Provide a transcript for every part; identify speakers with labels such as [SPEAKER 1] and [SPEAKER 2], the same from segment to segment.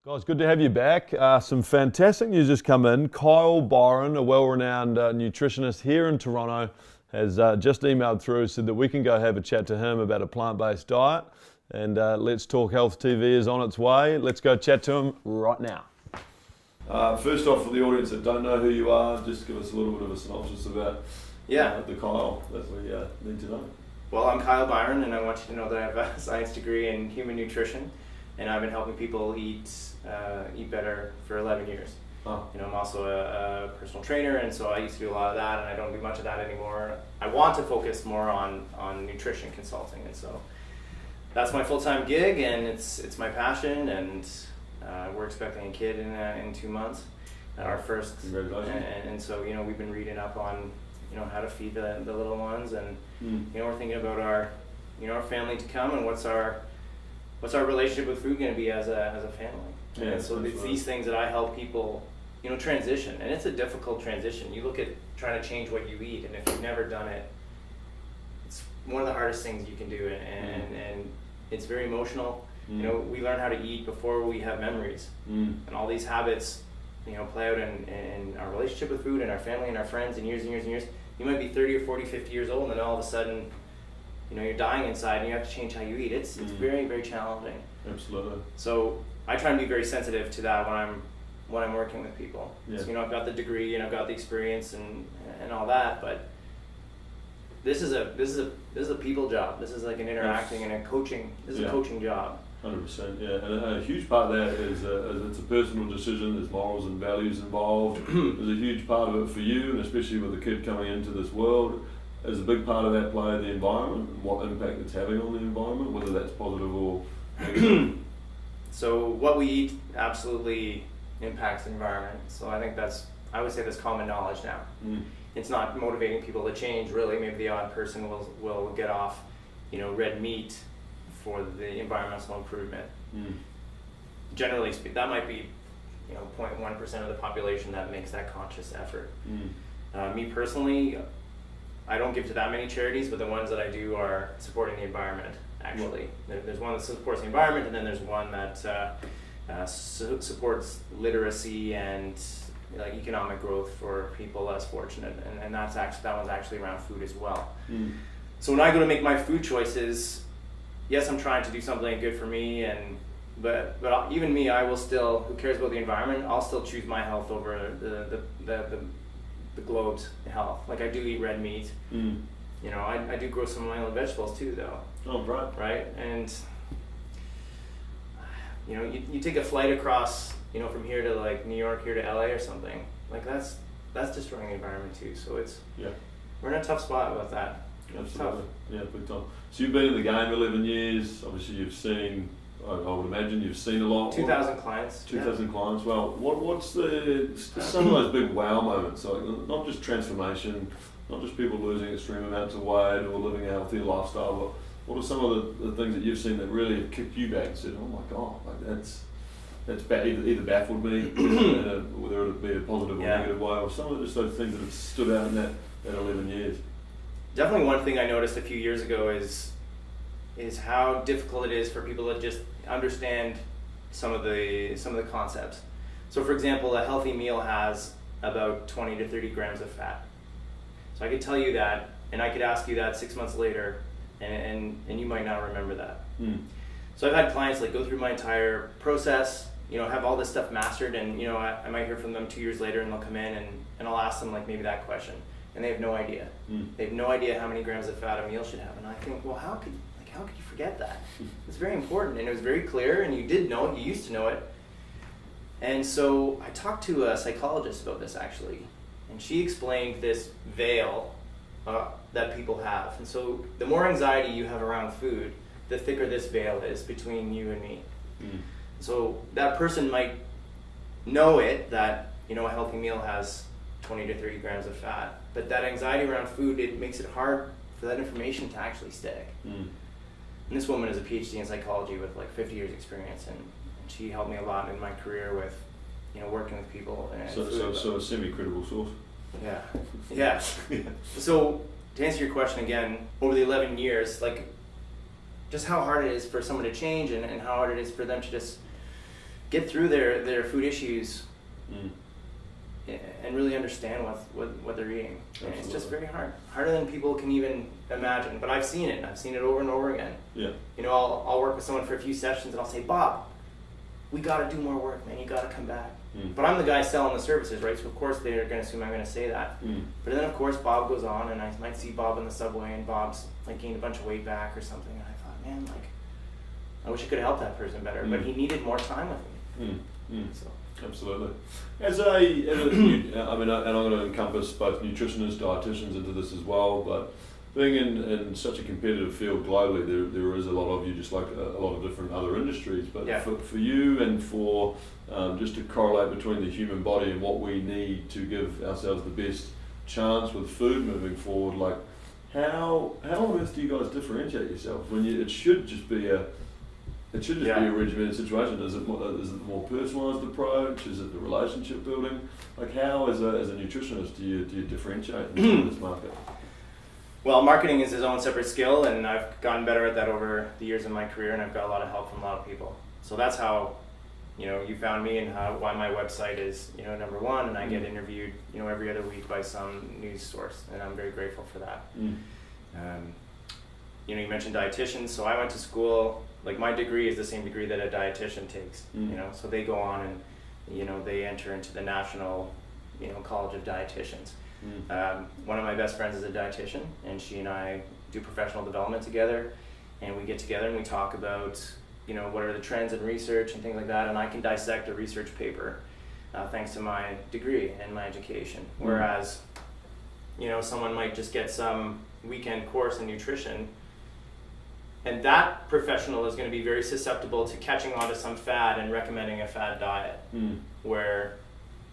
[SPEAKER 1] Guys, good to have you back. Some fantastic news has come in. Kyle Byron, a well-renowned nutritionist here in Toronto, has just emailed through, said that we can go have a chat to him about a plant-based diet. And Let's Talk Health TV is on its way. Let's go chat to him right now. First off, for the audience that don't know who you are, just give us a little bit of a synopsis about the Kyle that we need to know.
[SPEAKER 2] Well, I'm Kyle Byron, and I want you to know that I have a science degree in human nutrition, and I've been helping people eat better for 11 years.
[SPEAKER 1] Oh.
[SPEAKER 2] I'm also a personal trainer, and so I used to do a lot of that, and I don't do much of that anymore. I want to focus more on nutrition consulting, and so that's my full-time gig, and it's my passion, and we're expecting a kid in 2 months, our first.
[SPEAKER 1] Congratulations.
[SPEAKER 2] And so we've been reading up on how to feed the little ones, and we're thinking about our family to come, and what's our relationship with food going to be as a family.
[SPEAKER 1] Yeah,
[SPEAKER 2] and so it's these things that I help people transition, and it's a difficult transition. You look at trying to change what you eat, and if you've never done it, it's one of the hardest things you can do, and it's very emotional. We learn how to eat before we have memories, and all these habits play out in our relationship with food and our family and our friends and years and years and years. You might be 30 or 40, 50 years old, and then all of a sudden you're dying inside and you have to change how you eat. It's very, very challenging.
[SPEAKER 1] Absolutely.
[SPEAKER 2] So I try and be very sensitive to that when I'm working with people.
[SPEAKER 1] Yeah.
[SPEAKER 2] So, I've got the degree and I've got the experience and all that, but this is a people job. This is like an interacting and a coaching. This is a coaching job.
[SPEAKER 1] 100%, yeah, and a huge part of that is it's a personal decision. There's morals and values involved. There's a huge part of it for you, and especially with a kid coming into this world, is a big part of that play the environment and what impact it's having on the environment, whether that's positive or negative.
[SPEAKER 2] So what we eat absolutely impacts the environment. So I think I would say that's common knowledge now. It's not motivating people to change, really. Maybe the odd person will get off, red meat for the environmental improvement. Generally speaking, that might be 0.1% of the population that makes that conscious effort. Me personally, I don't give to that many charities, but the ones that I do are supporting the environment, actually. There's one that supports the environment, and then there's one that supports literacy and economic growth for people less fortunate, and that one's actually around food as well. So when I go to make my food choices, yes, I'm trying to do something good for me, but even me, I will still, who cares about the environment, I'll still choose my health over the globe's health. Like, I do eat red meat. I do grow some of my own vegetables too, though.
[SPEAKER 1] Oh, right.
[SPEAKER 2] Right, and you take a flight across, from here to like New York, here to LA or something. Like that's destroying the environment too. So we're in a tough spot with that.
[SPEAKER 1] Absolutely. Yeah, big time. So you've been in the game 11 years. Obviously, you've seen. I would imagine you've seen a lot.
[SPEAKER 2] 2,000 clients.
[SPEAKER 1] 2,000 clients. Well, what's some of those big wow moments? Like, not just transformation, not just people losing extreme amounts of weight or living a healthier lifestyle, but what are some of the things that you've seen that really have kicked you back and said, "Oh my God, like that's either baffled me, whether it be a positive or negative way, or some of just those things that have stood out in that 11 years."
[SPEAKER 2] Definitely one thing I noticed a few years ago is how difficult it is for people to just understand some of the concepts. So for example, a healthy meal has about 20 to 30 grams of fat. So I could tell you that, and I could ask you that 6 months later, and you might not remember that. So I've had clients go through my entire process, have all this stuff mastered, and I might hear from them 2 years later, and they'll come in and I'll ask them maybe that question, and they have no idea. They have no idea how many grams of fat a meal should have, and I think, well, how could you forget that? It's very important, and it was very clear, and you did know it, you used to know it. And so I talked to a psychologist about this actually, and she explained this veil that people have. And so the more anxiety you have around food, the thicker this veil is between you and me. So that person might know that a healthy meal has 20 to 30 grams of fat, but that anxiety around food, it makes it hard for that information to actually stick. And this woman is a PhD in psychology with 50 years experience, and she helped me a lot in my career with working with people. And
[SPEAKER 1] so a semi-credible source.
[SPEAKER 2] Yeah. So to answer your question again, over the 11 years, just how hard it is for someone to change, and how hard it is for them to just get through their food issues and really understand what they're eating. And it's just very hard, harder than people can even imagine. But I've seen it. I've seen it over and over again.
[SPEAKER 1] Yeah.
[SPEAKER 2] You know, I'll work with someone for a few sessions and I'll say, Bob, we got to do more work, man. You got to come back. But I'm the guy selling the services, right? So of course they're going to assume I'm going to say that. But then of course Bob goes on, and I might see Bob in the subway, and Bob's like gained a bunch of weight back or something. And I thought, man, like, I wish I could have helped that person better. But he needed more time with me. So.
[SPEAKER 1] Absolutely. As a I mean, and I'm going to encompass both nutritionists, dietitians into this as well, but being in such a competitive field globally, there is a lot of you, just like a lot of different other industries, but for you and for just to correlate between the human body and what we need to give ourselves the best chance with food moving forward, like how on earth do you guys differentiate yourselves when it should just be a be a regimented situation? Is it the more personalised approach? Is it the relationship building? Like how, as a nutritionist, do you differentiate in this market?
[SPEAKER 2] Well, marketing is its own separate skill, and I've gotten better at that over the years of my career, and I've got a lot of help from a lot of people. So that's how, you know, you found me, and why my website is, you know, number one, and I get interviewed, you know, every other week by some news source, and I'm very grateful for that. You know, you mentioned dietitians, so I went to school. Like, my degree is the same degree that a dietitian takes, you know, so they go on and, you know, they enter into the National, you know, College of Dietitians. One of my best friends is a dietitian, and she and I do professional development together, and we get together and we talk about, you know, what are the trends in research and things like that, and I can dissect a research paper thanks to my degree and my education. Whereas, you know, someone might just get some weekend course in nutrition, and that professional is going to be very susceptible to catching on to some fad and recommending a fad diet, where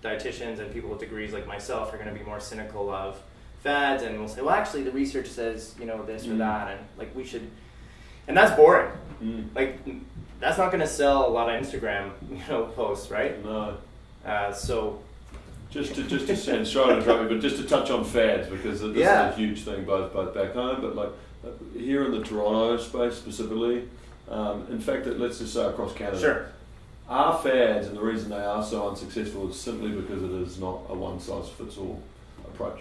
[SPEAKER 2] dietitians and people with degrees like myself are going to be more cynical of fads, and will say, well, actually the research says, you know, this or that, and like we should, and that's boring. Like, that's not going to sell a lot of Instagram, you know, posts, right?
[SPEAKER 1] No.
[SPEAKER 2] So
[SPEAKER 1] just to and sorry to interrupt you, but just to touch on fads, because this is a huge thing both back home, but like here in the Toronto space specifically, in fact, let's just say across Canada.
[SPEAKER 2] Sure.
[SPEAKER 1] Are fads, and the reason they are so unsuccessful is simply because it is not a one-size-fits-all approach.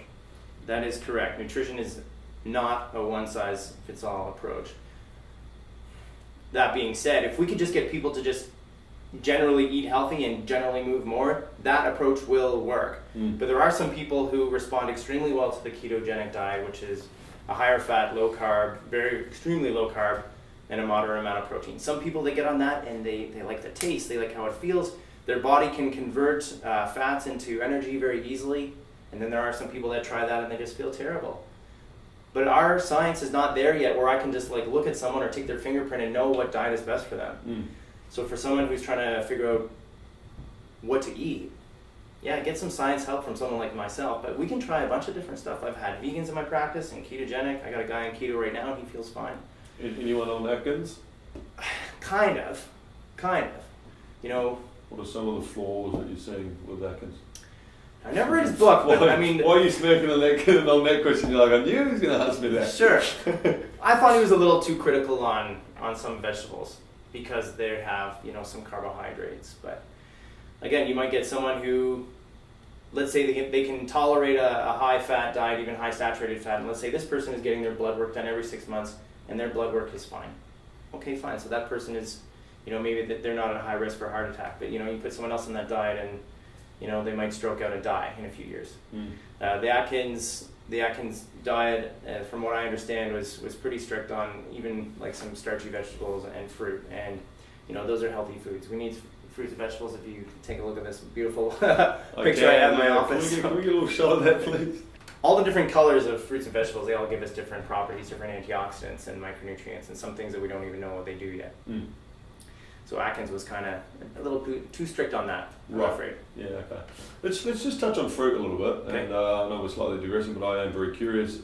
[SPEAKER 2] That is correct. Nutrition is not a one-size-fits-all approach. That being said, if we could just get people to just generally eat healthy and generally move more, that approach will work. But there are some people who respond extremely well to the ketogenic diet, which is a higher fat, low carb, extremely low carb, and a moderate amount of protein. Some people, they get on that and they like the taste, they like how it feels. Their body can convert fats into energy very easily. And then there are some people that try that and they just feel terrible. But our science is not there yet where I can just like look at someone or take their fingerprint and know what diet is best for them. So for someone who's trying to figure out what to eat, get some science help from someone like myself. But we can try a bunch of different stuff. I've had vegans in my practice and ketogenic. I got a guy on keto right now and he feels fine.
[SPEAKER 1] Anyone on Atkins?
[SPEAKER 2] Kind of. You know.
[SPEAKER 1] What are some of the flaws that you're seeing with Atkins?
[SPEAKER 2] I never read his book, but I mean...
[SPEAKER 1] Why are you smirking on that question? You're like, I knew he was going to ask me that.
[SPEAKER 2] Sure. I thought he was a little too critical on some vegetables because they have, you know, some carbohydrates. But again, you might get someone who, let's say they can tolerate a high-fat diet, even high-saturated fat, and let's say this person is getting their blood work done every 6 months, and their blood work is fine. Okay, fine. So that person is, you know, maybe they're not at high risk for a heart attack, but, you know, you put someone else on that diet and, you know, they might stroke out and die in a few years. The Atkins diet, from what I understand, was pretty strict on even like some starchy vegetables and fruit, and you know those are healthy foods. We need fruits and vegetables. If you take a look at this beautiful picture I have in my office,
[SPEAKER 1] can we get a little shot of that, please?
[SPEAKER 2] All the different colors of fruits and vegetables, they all give us different properties, different antioxidants and micronutrients, and some things that we don't even know what they do yet. So Atkins was kind of a little too strict on that, I'm afraid.
[SPEAKER 1] Yeah, okay. Let's just touch on fruit a little bit. Okay. And I know we're slightly digressing, but I am very curious.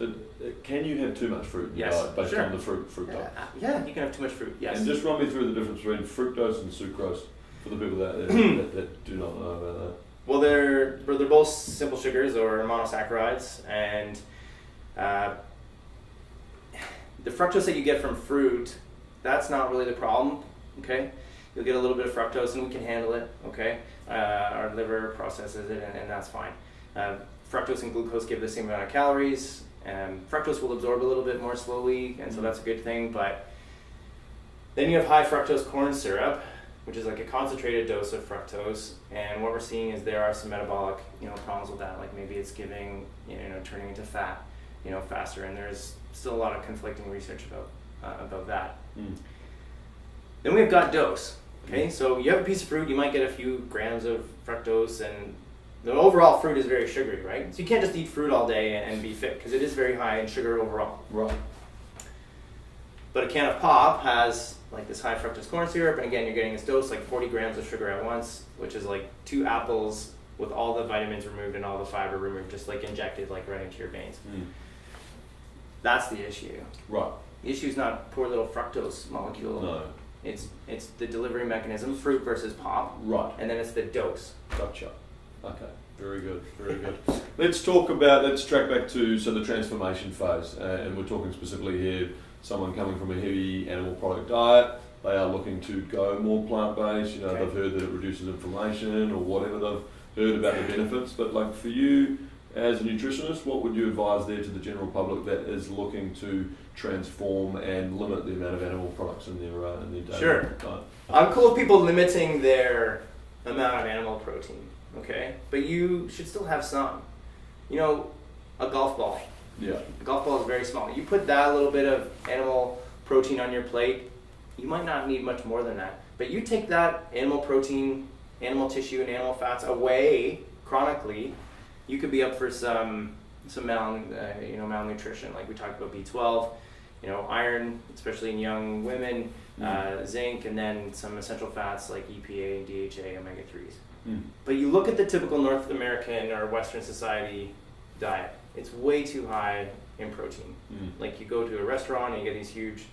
[SPEAKER 1] Can you have too much fruit in your diet based on the fruit diet?
[SPEAKER 2] Yeah, you can have too much fruit, yes.
[SPEAKER 1] And just run me through the difference between fructose and sucrose for the people that do not know about that.
[SPEAKER 2] Well, they're both simple sugars or monosaccharides, and the fructose that you get from fruit, that's not really the problem, okay? you'll get a little bit of fructose, and we can handle it, okay? Our liver processes it, and that's fine. Fructose and glucose give the same amount of calories. Fructose will absorb a little bit more slowly, and so that's a good thing. But then you have high fructose corn syrup, which is like a concentrated dose of fructose, and what we're seeing is there are some metabolic, problems with that. Like maybe it's giving, turning into fat, faster, and there's still a lot of conflicting research about that. Then we've got dose. Okay, so you have a piece of fruit, you might get a few grams of fructose, and the overall fruit is very sugary, right? So you can't just eat fruit all day and be fit, because it is very high in sugar overall.
[SPEAKER 1] Right.
[SPEAKER 2] But a can of pop has like this high fructose corn syrup, and again, you're getting this dose, like 40 grams of sugar at once, which is like 2 apples with all the vitamins removed and all the fiber removed, just like injected like right into your veins. That's the issue.
[SPEAKER 1] Right.
[SPEAKER 2] The issue is not poor little fructose molecule.
[SPEAKER 1] No.
[SPEAKER 2] It's the delivery mechanism, fruit versus pop.
[SPEAKER 1] Right.
[SPEAKER 2] And then it's the dose.
[SPEAKER 1] Gotcha. Okay. Very good. Very good. Let's track back to the transformation phase, and we're talking specifically here. Someone coming from a heavy animal product diet, they are looking to go more plant-based.
[SPEAKER 2] Okay.
[SPEAKER 1] They've heard that it reduces inflammation or whatever they've heard about the benefits. But like for you, as a nutritionist, what would you advise there to the general public that is looking to transform and limit the amount of animal products in their daily
[SPEAKER 2] Sure.
[SPEAKER 1] diet?
[SPEAKER 2] I'm cool with people limiting their amount of animal protein, okay? But you should still have some. A golf ball.
[SPEAKER 1] Yeah.
[SPEAKER 2] A golf ball is very small. You put that little bit of animal protein on your plate, you might not need much more than that. But you take that animal protein, animal tissue, and animal fats away chronically, you could be up for some malnutrition. Like we talked about B12, iron, especially in young women, zinc, and then some essential fats like EPA, DHA, omega-3s. But you look at the typical North American or Western society diet, it's way too high in protein. Like you go to a restaurant and you get these huge,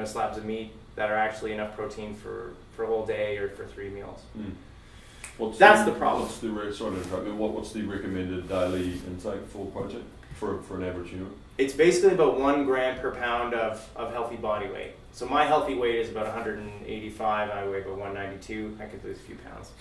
[SPEAKER 2] slabs of meat that are actually enough protein for a whole day or for 3 meals. That's the problem.
[SPEAKER 1] What's the recommended daily intake for protein for an average human?
[SPEAKER 2] It's basically about 1 gram per pound of healthy body weight. So my healthy weight is about 185. I weigh about 192. I could lose a few pounds.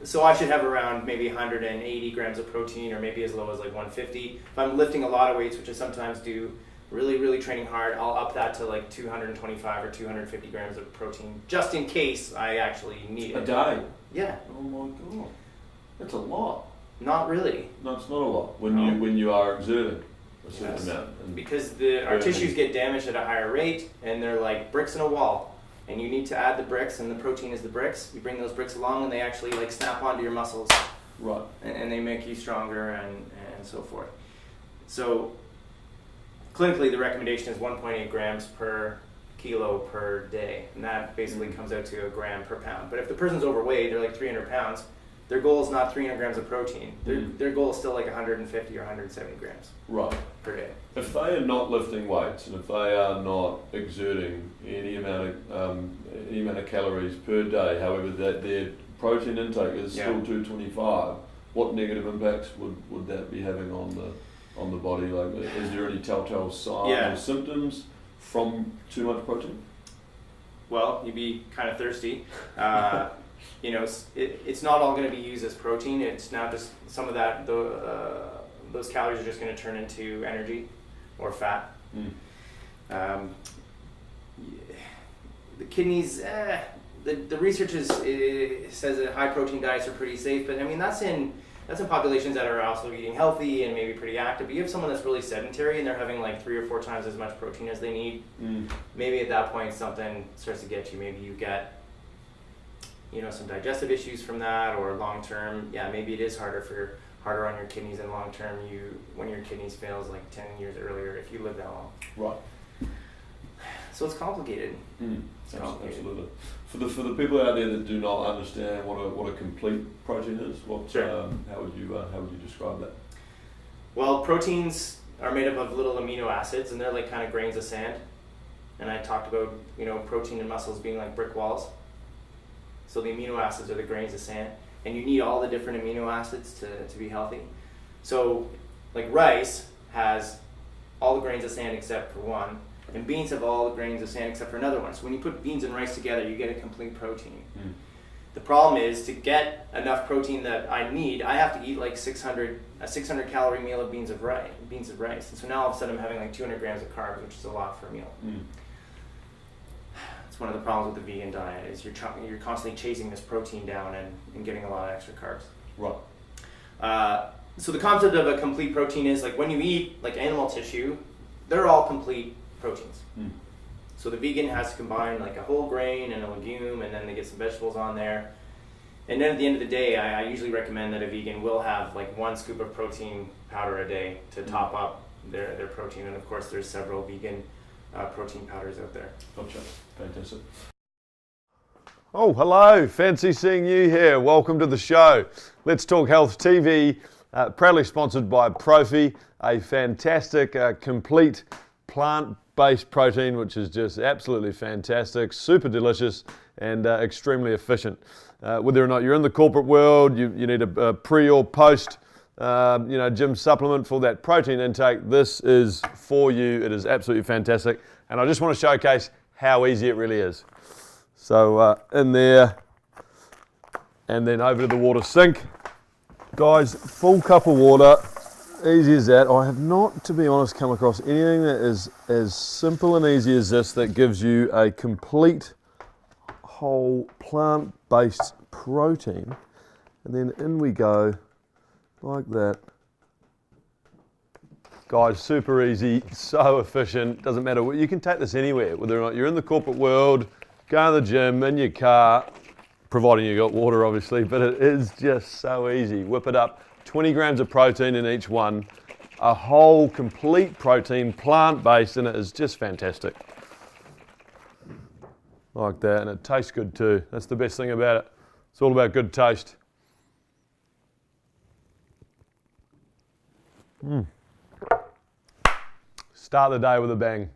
[SPEAKER 2] So I should have around maybe 180 grams of protein, or maybe as low as like 150. If I'm lifting a lot of weights, which I sometimes do, really training hard, I'll up that to like 225 or 250 grams of protein, just in case I actually need it.
[SPEAKER 1] A day?
[SPEAKER 2] Yeah.
[SPEAKER 1] Oh my god, that's a lot.
[SPEAKER 2] Not really.
[SPEAKER 1] No, it's not a lot when you are exerting a certain amount. And
[SPEAKER 2] because our tissues get damaged at a higher rate, and they're like bricks in a wall. And you need to add the bricks, and the protein is the bricks. You bring those bricks along, and they actually like snap onto your muscles.
[SPEAKER 1] Right.
[SPEAKER 2] And they make you stronger and so forth. So clinically, the recommendation is 1.8 grams per kilo per day. And that basically comes out to 1 gram per pound. But if the person's overweight, they're like 300 pounds, their goal is not 300 grams of protein. Their goal is still like 150 or 170 grams per day.
[SPEAKER 1] If they are not lifting weights, and if they are not exerting any amount of calories per day, however that their protein intake is still 225, what negative impacts would that be having on the body? Like, is there any telltale signs or symptoms from too much protein?
[SPEAKER 2] Well, you'd be kind of thirsty. It's not all going to be used as protein. It's now just some of that. Those calories are just going to turn into energy or fat. The kidneys. The research says that high protein diets are pretty safe, but I mean that's in populations that are also eating healthy and maybe pretty active. But you have someone that's really sedentary and they're having like 3 or 4 times as much protein as they need. Maybe at that point something starts to get you. Maybe you get some digestive issues from that, or long term, maybe it is harder on your kidneys, and long term when your kidneys fails like 10 years earlier if you live that long.
[SPEAKER 1] Right.
[SPEAKER 2] So it's complicated.
[SPEAKER 1] Absolutely. For the people out there that do not understand what a complete protein is, how would you describe that?
[SPEAKER 2] Well, proteins are made up of little amino acids, and they're like kind of grains of sand. And I talked about protein and muscles being like brick walls. So the amino acids are the grains of sand, and you need all the different amino acids to be healthy. So like rice has all the grains of sand except for one, And beans have all the grains of sand except for another one. So when you put beans and rice together, you get a complete protein. The problem is, to get enough protein that I need, I have to eat like a 600 calorie meal of beans of rice. And so now all of a sudden I'm having like 200 grams of carbs, which is a lot for a meal. It's one of the problems with the vegan diet is you're constantly chasing this protein down and getting a lot of extra carbs.
[SPEAKER 1] Right.
[SPEAKER 2] So the concept of a complete protein is like when you eat like animal tissue, they're all complete proteins. So the vegan has to combine like a whole grain and a legume, and then they get some vegetables on there. And then at the end of the day, I usually recommend that a vegan will have like 1 scoop of protein powder a day to top up their protein. And of course, there's several vegan protein powders out there.
[SPEAKER 1] Gotcha. Fantastic. Oh, hello. Fancy seeing you here. Welcome to the show. Let's Talk Health TV, proudly sponsored by Profi, a fantastic, complete plant-based protein, which is just absolutely fantastic, super delicious, and extremely efficient. Whether or not you're in the corporate world, you need a pre or post gym supplement for that protein intake, this is for you. It is absolutely fantastic. And I just want to showcase how easy it really is. So in there, and then over to the water sink. Guys, full cup of water, easy as that. I have not, to be honest, come across anything that is as simple and easy as this that gives you a complete whole plant-based protein. And then in we go, like that. Guys, super easy, so efficient, doesn't matter. You can take this anywhere, whether or not you're in the corporate world, go to the gym, in your car, providing you got water obviously, but it is just so easy. Whip it up, 20 grams of protein in each one, a whole complete protein, plant-based, and it is just fantastic. Like that, and it tastes good too. That's the best thing about it. It's all about good taste. Start the day with a bang.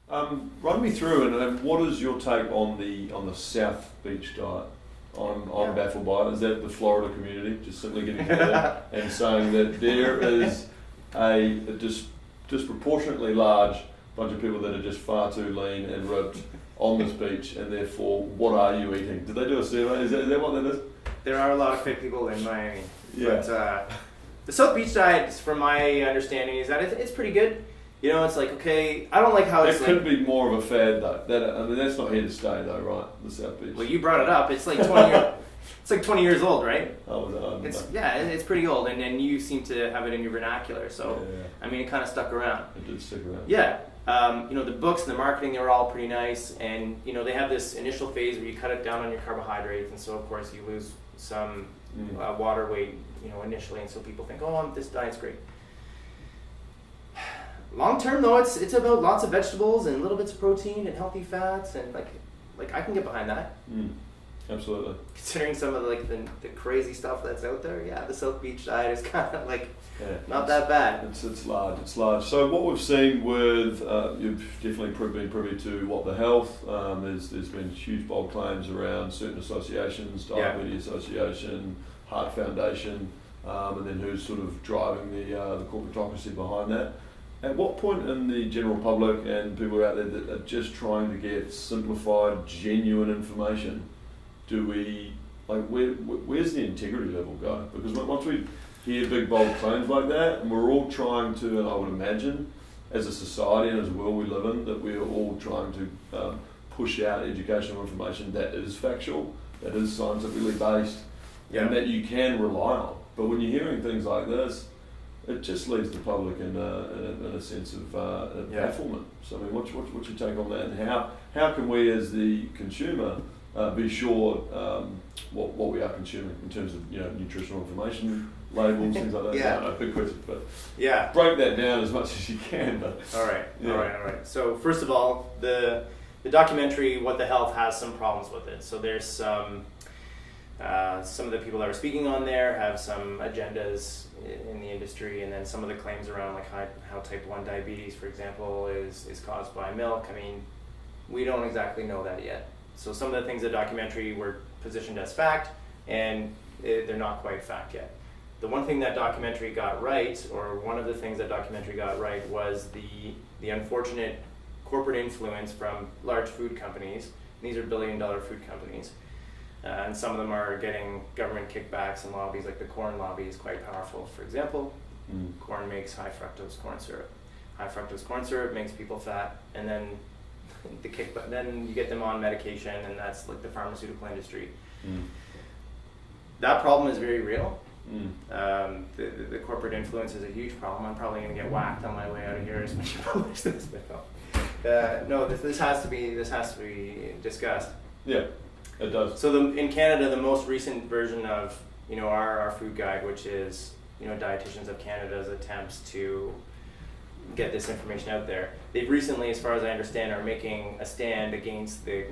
[SPEAKER 1] Run me through, and what is your take on the South Beach diet? I'm baffled by it. Is that the Florida community just simply getting together and saying that there is a disproportionately large bunch of people that are just far too lean and ripped on this beach, and therefore, what are you eating? Did they do a survey? Is that what that is?
[SPEAKER 2] There are a lot of fit people in Miami.
[SPEAKER 1] Yeah.
[SPEAKER 2] But the South Beach diet, from my understanding, is that it's pretty good. You know, it's like, okay, I don't like how it's
[SPEAKER 1] It could be more of a fad though. That's not here to stay though, right? The South Beach.
[SPEAKER 2] Well, you brought it up. It's like 20 it's like 20 years old, right?
[SPEAKER 1] Oh,
[SPEAKER 2] it's pretty old, and you seem to have it in your vernacular. So,
[SPEAKER 1] yeah.
[SPEAKER 2] I mean, it kind of stuck around.
[SPEAKER 1] It did stick around.
[SPEAKER 2] Yeah. The books and the marketing, they were all pretty nice, and they have this initial phase where you cut it down on your carbohydrates, and so of course you lose some water weight, initially, and so people think, this diet's great. Long term though, it's about lots of vegetables and little bits of protein and healthy fats, and like I can get behind that.
[SPEAKER 1] Absolutely.
[SPEAKER 2] Considering some of the crazy stuff that's out there, the South Beach diet is kind of not that bad.
[SPEAKER 1] It's large. So what we've seen with you've definitely been privy to what the health. There's been huge bold claims around certain associations, Diabetes Association, Heart Foundation, and then who's sort of driving the corporatocracy behind that. At what point in the general public and people out there that are just trying to get simplified, genuine information, do we, where's the integrity level go? Because once we hear big bold claims like that, and we're all trying to, and I would imagine, as a society and as a world we live in, that we're all trying to push out educational information that is factual, that is scientifically based, and that you can rely on. But when you're hearing things like this, it just leaves the public in a sense of bafflement. So I mean, what's your take on that, and how can we as the consumer be sure what we are consuming in terms of nutritional information, labels, things like that?
[SPEAKER 2] Yeah.
[SPEAKER 1] No, big question, but break that down as much as you can. But
[SPEAKER 2] all right. So first of all, the documentary What the Health has some problems with it. So there's some of the people that are speaking on there have some agendas in the industry, and then some of the claims around how type 1 diabetes, for example, is caused by milk. I mean, we don't exactly know that yet. So some of the things in the documentary were positioned as fact, and they're not quite fact yet. The one thing that documentary got right, or one of the things that documentary got right, was the unfortunate corporate influence from large food companies. These are billion-dollar food companies. And some of them are getting government kickbacks and lobbies, like the corn lobby is quite powerful. For example, corn makes high fructose corn syrup. High fructose corn syrup makes people fat, and then then you get them on medication, and that's like the pharmaceutical industry. That problem is very real. The corporate influence is a huge problem. I'm probably going to get whacked on my way out of here as much as I publish this, but no, this has to be discussed.
[SPEAKER 1] Yeah, it does.
[SPEAKER 2] So in Canada, the most recent version of our food guide, which is Dietitians of Canada's attempts to get this information out there. They've recently, as far as I understand, are making a stand against the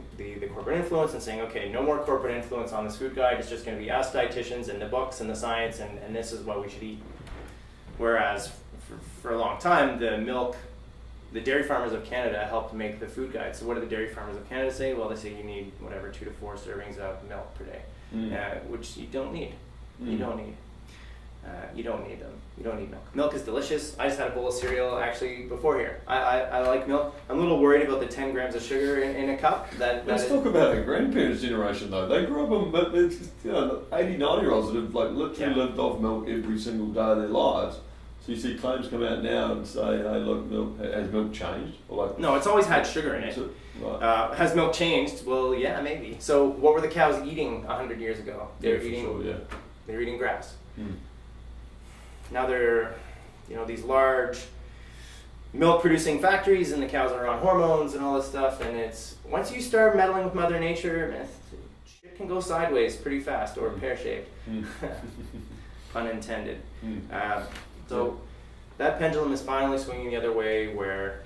[SPEAKER 2] corporate influence and saying, okay, no more corporate influence on this food guide. It's just going to be us dietitians and the books and the science, and this is what we should eat. Whereas for a long time, the dairy farmers of Canada helped make the food guide. So what do the dairy farmers of Canada say? Well, they say you need 2 to 4 servings of milk per day, which you don't need. You don't need. You don't need them. You don't need milk. Milk is delicious. I just had a bowl of cereal actually before here. I like milk. I'm a little worried about the 10 grams of sugar in a cup.
[SPEAKER 1] Let's talk about the grandparents' generation though. They grew up on, but it's 80, 90-year-olds that have literally lived off milk every single day of their lives. So you see claims come out now and say, hey, look, has milk changed? Or
[SPEAKER 2] no, it's always had sugar in it. Right. Has milk changed? Well, yeah, maybe. So what were the cows eating 100 years ago? They were eating grass. Now they're, these large milk-producing factories, and the cows are on hormones and all this stuff. And it's once you start meddling with Mother Nature, shit can go sideways pretty fast or pear-shaped, pun intended. So that pendulum is finally swinging the other way, where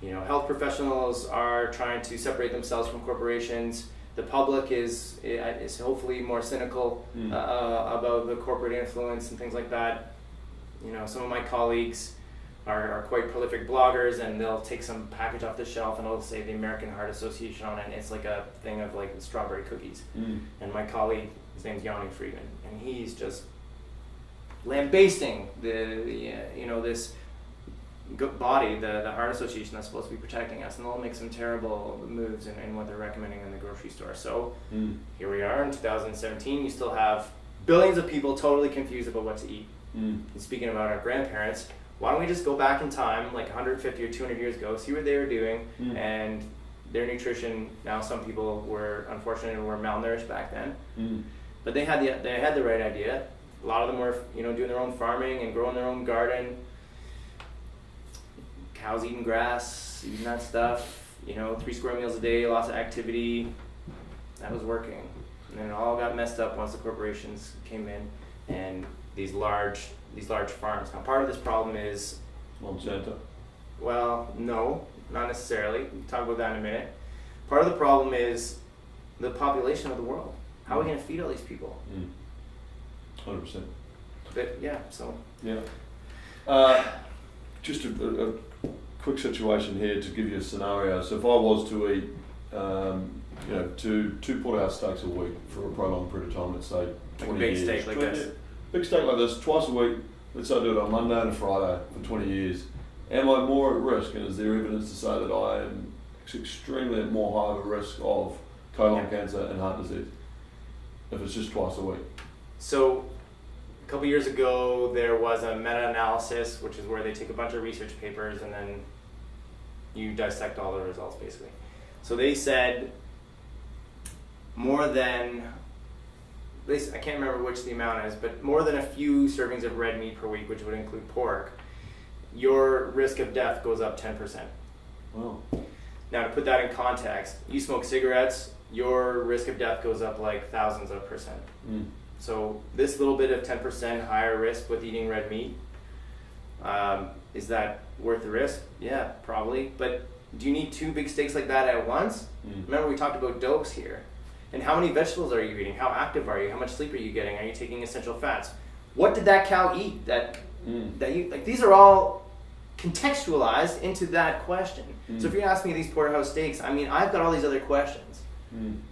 [SPEAKER 2] health professionals are trying to separate themselves from corporations. The public is hopefully more cynical about the corporate influence and things like that. Some of my colleagues are quite prolific bloggers, and they'll take some package off the shelf and it'll say the American Heart Association on it, and it's like a thing of like strawberry cookies. And my colleague, his name's Yanni Friedman, and he's just lambasting this body, the Heart Association that's supposed to be protecting us, and they'll make some terrible moves in what they're recommending in the grocery store. So here we are in 2017, you still have billions of people totally confused about what to eat. And speaking about our grandparents, why don't we just go back in time like 150 or 200 years ago, see what they were doing, and their nutrition. Now some people were malnourished back then, but they had the right idea. A lot of them were doing their own farming and growing their own garden. Cows eating grass, eating that stuff, 3 square meals a day, lots of activity. That was working. And then it all got messed up once the corporations came in and these large farms. Now part of this problem is
[SPEAKER 1] Monsanto.
[SPEAKER 2] Well, no, not necessarily. We'll talk about that in a minute. Part of the problem is the population of the world. How are we going to feed all these people?
[SPEAKER 1] 100%.
[SPEAKER 2] But yeah, so.
[SPEAKER 1] Yeah. Just a quick situation here to give you a scenario. So if I was to eat, two porterhouse steaks a week for a prolonged period of time, let's say 20
[SPEAKER 2] like a big
[SPEAKER 1] years,
[SPEAKER 2] steak like this.
[SPEAKER 1] Big steak like this, twice a week. Let's say I do it on Monday and a Friday for 20 years. Am I more at risk, and is there evidence to say that I am extremely at more high of a risk of colon cancer and heart disease if it's just twice a week?
[SPEAKER 2] So a couple years ago, there was a meta-analysis, which is where they take a bunch of research papers and then you dissect all the results, basically. So they said more than, I can't remember which the amount is, but more than a few servings of red meat per week, which would include pork, your risk of death goes up 10%.
[SPEAKER 1] Wow.
[SPEAKER 2] Now, to put that in context, you smoke cigarettes, your risk of death goes up like thousands of percent. So this little bit of 10% higher risk with eating red meat, is that worth the risk? Yeah, probably. But do you need 2 big steaks like that at once? Remember, we talked about dose here. And how many vegetables are you eating? How active are you? How much sleep are you getting? Are you taking essential fats? What did that cow eat? That you like? These are all contextualized into that question. So if you ask me these porterhouse steaks, I mean, I've got all these other questions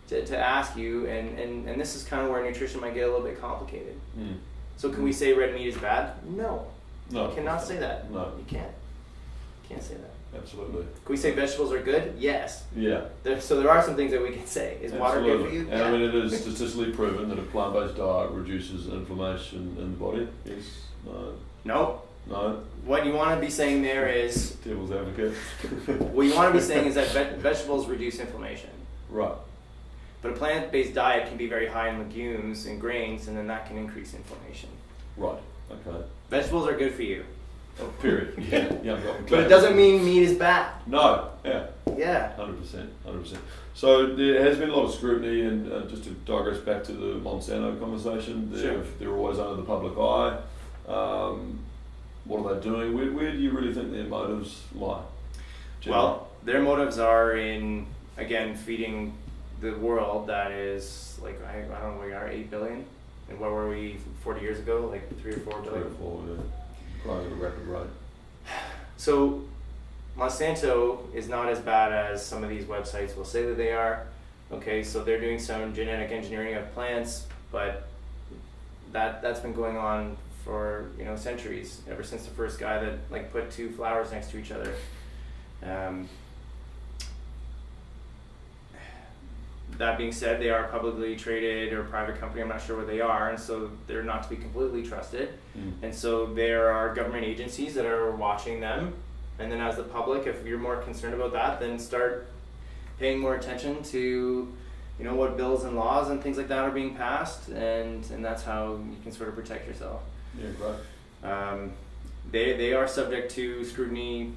[SPEAKER 2] to ask you, and this is kind of where nutrition might get a little bit complicated. So can we say red meat is bad? No. You cannot say that.
[SPEAKER 1] No.
[SPEAKER 2] You can't. You can't say that.
[SPEAKER 1] absolutely.
[SPEAKER 2] Can we say vegetables are good? Yes.
[SPEAKER 1] Yeah.
[SPEAKER 2] So there are some things that we can say. Is water good for you?
[SPEAKER 1] And I mean, it is statistically proven that a plant-based diet reduces inflammation in the body. Yes. No.
[SPEAKER 2] No.
[SPEAKER 1] No.
[SPEAKER 2] What you want to be saying there is...
[SPEAKER 1] Devil's advocate.
[SPEAKER 2] What you want to be saying is that vegetables reduce inflammation.
[SPEAKER 1] Right.
[SPEAKER 2] But a plant-based diet can be very high in legumes and grains, and then that can increase inflammation.
[SPEAKER 1] Right. Okay.
[SPEAKER 2] Vegetables are good for you.
[SPEAKER 1] Oh, period. Yeah. Yeah.
[SPEAKER 2] But it doesn't mean meat is bad.
[SPEAKER 1] No. Yeah.
[SPEAKER 2] Yeah.
[SPEAKER 1] 100%. 100%. So there has been a lot of scrutiny, and just to digress back to the Monsanto conversation, they're always under the public eye. What are they doing? Where do you really think their motives lie? Generally?
[SPEAKER 2] Well, their motives are in, again, feeding the world that is, like, I don't know, we are 8 billion? And what were we 40 years ago? Like 3 or 4 billion?
[SPEAKER 1] 3 or 4, yeah. Growing at a rapid rate.
[SPEAKER 2] So Monsanto is not as bad as some of these websites will say that they are. Okay, so they're doing some genetic engineering of plants, but that's been going on for centuries, ever since the first guy that like put 2 flowers next to each other. That being said, they are publicly traded or a private company. I'm not sure what they are, and so they're not to be completely trusted. And so there are government agencies that are watching them. And then as the public, if you're more concerned about that, then start paying more attention to what bills and laws and things like that are being passed, and that's how you can sort of protect yourself.
[SPEAKER 1] Yeah, great.
[SPEAKER 2] They are subject to scrutiny,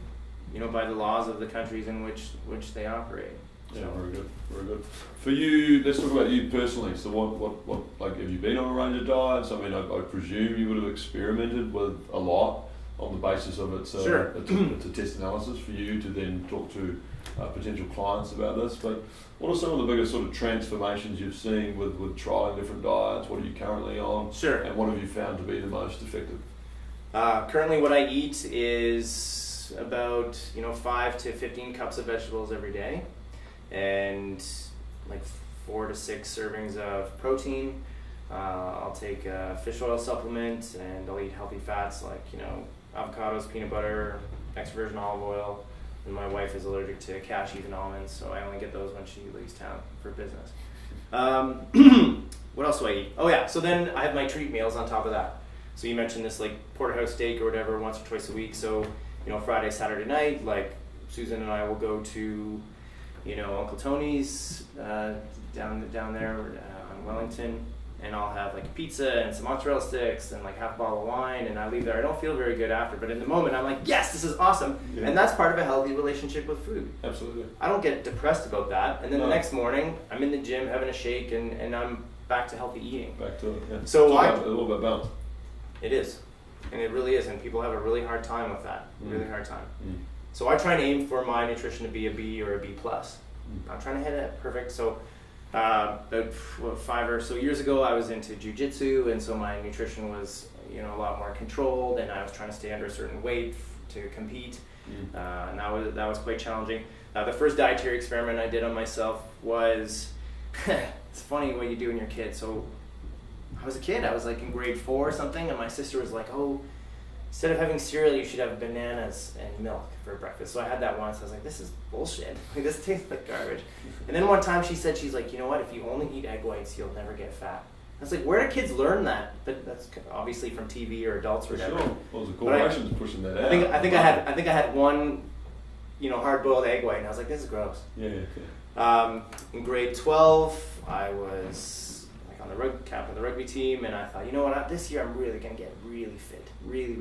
[SPEAKER 2] by the laws of the countries in which they operate.
[SPEAKER 1] Yeah, very good, very good. For you, let's talk about you personally. So what like, have you been on a range of diets? I mean, I presume you would have experimented with a lot on the basis of it's a test analysis for you to then talk to potential clients about this. But what are some of the biggest sort of transformations you've seen with trialing different diets? What are you currently on?
[SPEAKER 2] Sure.
[SPEAKER 1] And what have you found to be the most effective?
[SPEAKER 2] Currently what I eat is about 5 to 15 cups of vegetables every day, and like 4 to 6 servings of protein. I'll take a fish oil supplement, and I'll eat healthy fats like avocados, peanut butter, extra virgin olive oil. And my wife is allergic to cashews and almonds, so I only get those when she leaves town for business. What else do I eat? Oh yeah, so then I have my treat meals on top of that. So you mentioned this like porterhouse steak or whatever once or twice a week. So Friday, Saturday night, like Susan and I will go to Uncle Tony's down there on Wellington, and I'll have like a pizza and some mozzarella sticks and like half a bottle of wine, and I leave there. I don't feel very good after, but in the moment I'm like, yes, this is awesome. Yeah. And that's part of a healthy relationship with food.
[SPEAKER 1] Absolutely.
[SPEAKER 2] I don't get depressed about that. And then the next morning I'm in the gym having a shake, and I'm back to healthy eating.
[SPEAKER 1] Back to it, yeah.
[SPEAKER 2] So
[SPEAKER 1] a little bit balanced.
[SPEAKER 2] It is. And it really is, and people have a really hard time with that. Really hard time. So I try and aim for my nutrition to be a B or a B+. I'm trying to hit it perfect. So about 5 or so years ago, I was into jiu-jitsu, and so my nutrition was a lot more controlled, and I was trying to stay under a certain weight to compete, and that was quite challenging. The first dietary experiment I did on myself was it's funny what you do when you're a kid. So I was a kid, I was like in grade 4 or something, and my sister was like, oh, instead of having cereal, you should have bananas and milk for breakfast. So I had that once. I was like, this is bullshit. Like, this tastes like garbage. And then one time she's like, you know what? If you only eat egg whites, you'll never get fat. I was like, where do kids learn that? But that's obviously from TV or adults or whatever.
[SPEAKER 1] Sure. Well, the corporation's pushing that out.
[SPEAKER 2] I think I had one, hard-boiled egg white, and I was like, this is gross.
[SPEAKER 1] Yeah.
[SPEAKER 2] In grade 12, I was on the captain of the rugby team, and I thought, you know what, this year I'm really gonna get really fit, really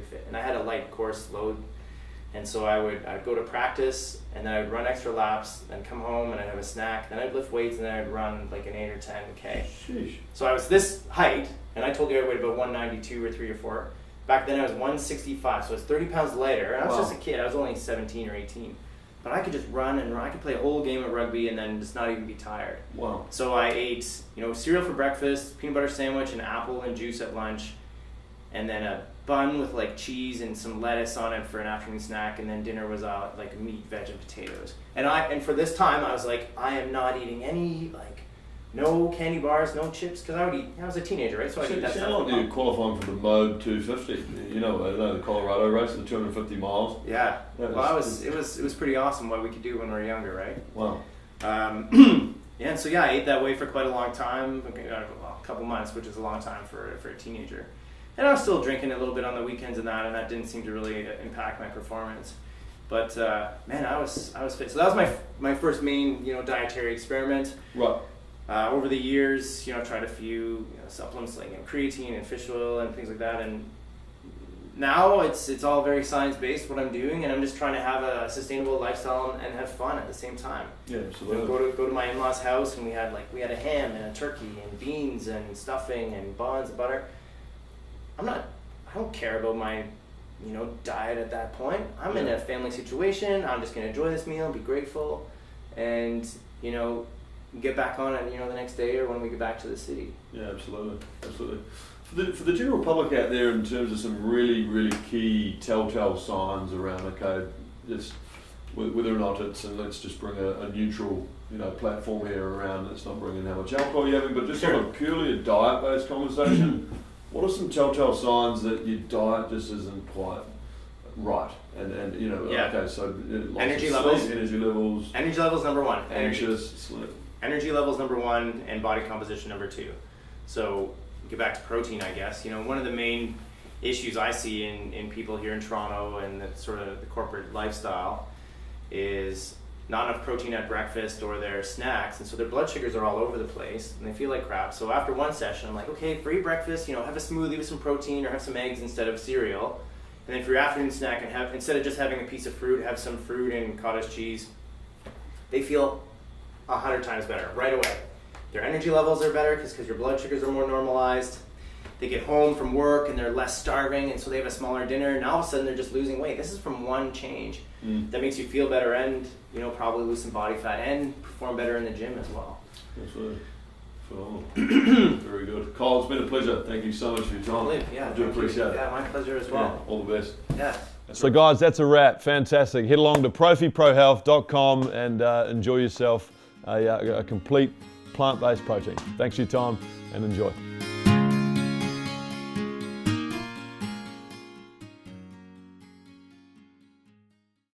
[SPEAKER 2] fit. And I had a light course load, and so I'd go to practice, and then I'd run extra laps, then come home and I'd have a snack, then I'd lift weights, and then I'd run like an 8 or 10K.
[SPEAKER 1] Sheesh.
[SPEAKER 2] So I was this height, and I told you I weighed about 192 or 3 or 4. Back then I was 165, so I was 30 pounds lighter, and I was just a kid. I was only 17 or 18. But I could just run and run. I could play a whole game of rugby and then just not even be tired.
[SPEAKER 1] Wow.
[SPEAKER 2] So I ate, cereal for breakfast, peanut butter sandwich, an apple and juice at lunch, and then a bun with like cheese and some lettuce on it for an afternoon snack, and then dinner was like meat, veg, and potatoes. And for this time I was like, I am not eating any like no candy bars, no chips, because I was a teenager, right? So I'd eat that stuff.
[SPEAKER 1] You're qualifying for the Mode 250. You know the Colorado race, the 250 miles.
[SPEAKER 2] Yeah. Well, it was pretty awesome what we could do when we were younger, right?
[SPEAKER 1] Wow.
[SPEAKER 2] Yeah, and so I ate that way for quite a long time, a couple months, which is a long time for a teenager. And I was still drinking a little bit on the weekends and that didn't seem to really impact my performance. But man, I was fit. So that was my first main dietary experiment.
[SPEAKER 1] Right.
[SPEAKER 2] Over the years, tried a few supplements like creatine and fish oil and things like that, and now it's all very science based what I'm doing, and I'm just trying to have a sustainable lifestyle and have fun at the same time.
[SPEAKER 1] Yeah, absolutely.
[SPEAKER 2] Go to my in-laws' house, and we had a ham and a turkey and beans and stuffing and buns and butter. I don't care about my diet at that point. I'm in a family situation. I'm just gonna enjoy this meal, be grateful, and get back on it the next day or when we get back to the city.
[SPEAKER 1] Yeah, absolutely. For the general public out there, in terms of some really, really key telltale signs around, okay, just whether or not it's, and let's just bring a neutral platform here around, let's not bring in how much alcohol you're having, but just on a purely a diet-based conversation, what are some telltale signs that your diet just isn't quite right? And okay, so
[SPEAKER 2] energy levels number one. Energy levels number one, and body composition number two. So get back to protein, I guess. One of the main issues I see in people here in Toronto and the sort of the corporate lifestyle is not enough protein at breakfast or their snacks, and so their blood sugars are all over the place and they feel like crap. So after one session, I'm like, okay, for your breakfast, have a smoothie with some protein or have some eggs instead of cereal. And then for your afternoon snack, and instead of just having a piece of fruit, have some fruit and cottage cheese. They feel 100 times better right away. Their energy levels are better because your blood sugars are more normalized. They get home from work and they're less starving, and so they have a smaller dinner, and all of a ssudden they're just losing weight. This is from one change that makes you feel better and probably lose some body fat and perform better in the gym as well.
[SPEAKER 1] Absolutely. Phenomenal. Very good. Kyle, it's been a pleasure. Thank you so much for your time.
[SPEAKER 2] Yeah,
[SPEAKER 1] I do appreciate it.
[SPEAKER 2] Yeah, my pleasure as well.
[SPEAKER 1] Yeah, all the best.
[SPEAKER 2] Yeah.
[SPEAKER 1] So guys, that's a wrap. Fantastic. Head along to profiprohealth.com and enjoy yourself a complete plant-based protein. Thanks for your time and enjoy.